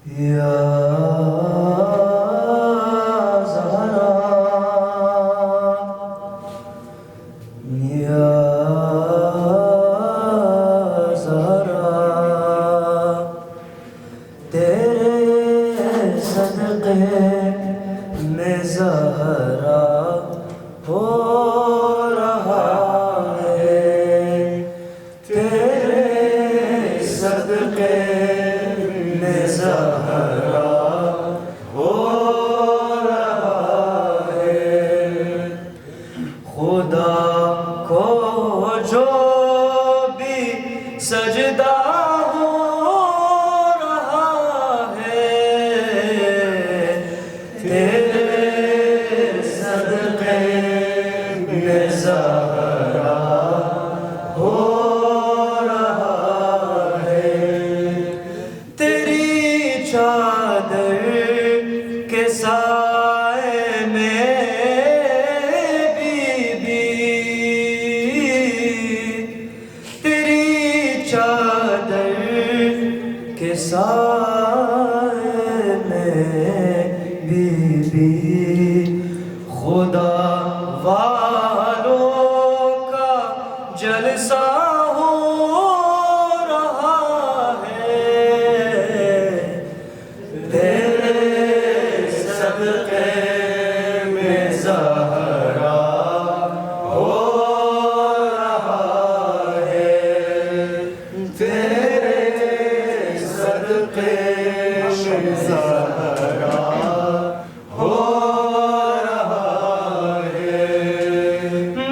یا زہرا یا زہرا تیرے صدقے میں زہرا ہو رہا ہے، تیرے صدقے میں زہرا ہو رہا ہے۔ خدا کو جو بھی سجدہ ہو رہا ہے، تیرے صدقے میں زہرا ہو رہا ہے۔ تیری چادر کے سائے میں بی بی، تیری چادر کے سائے میں بی بی، خدا والوں کا جلسہ ہو رہا ہے، تیرے صدقے میں زہرا ہو رہا ہے، تیرے صدقے میں زہرا ہو رہا ہے۔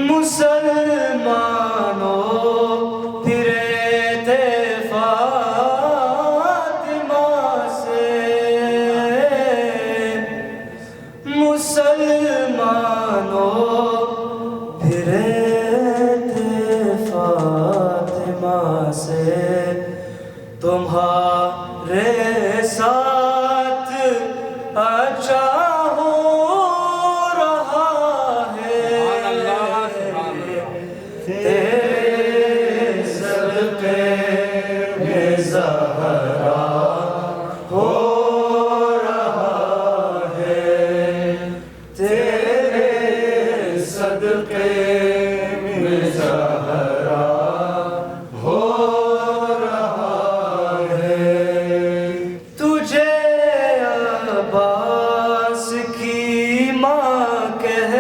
مسلمانوں پھرے تھے فاطمہ سے، مسلمانوں پھرے تھے فاطمہ سے، تمہارے ساتھ اچھا ہو رہا ہے، تیرے صدقے میں زہرا ہو رہا ہے، تیرے صدقے میں زہرا ہو رہا ہے۔ تجھے عباس کی ماں کہہ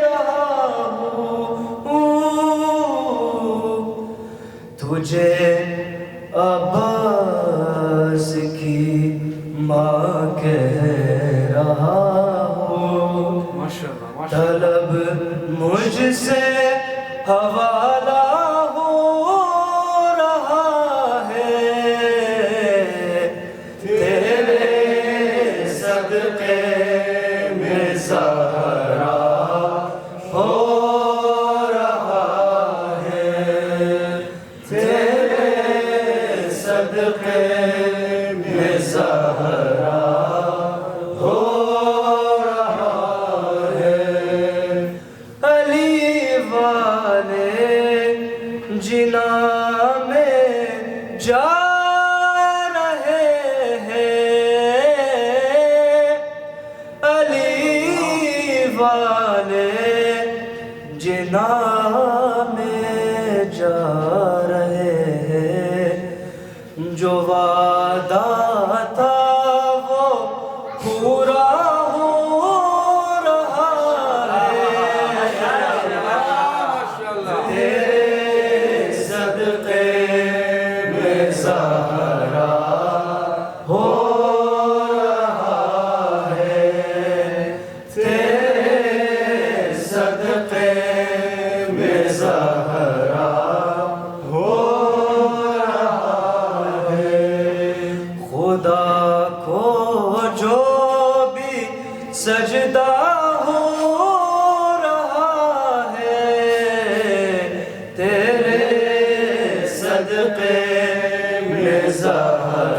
رہا ہوں، تجھے عباس کی ماں کہہ رہا ہوں، طلب مجھ سے حوالہ ہو رہا ہے، تیرے صدقے میں زہرا ہو رہا ہے، تیرے صدقے میں زہرا ہو رہا ہے۔ علی والے جناں میں جا رہے ہیں، علی والے جناں میں جا رہے ہیں، جو وعدہ تھا وہ پورا ہو رہا ہے، تیرے صدقے میں زہرا ہو رہا ہے، تیرے صدقے میں زہرا ہو رہا ہے۔ خدا کو جو بھی سجدہ ہو رہا ہے، تیرے صدقے میں زہرا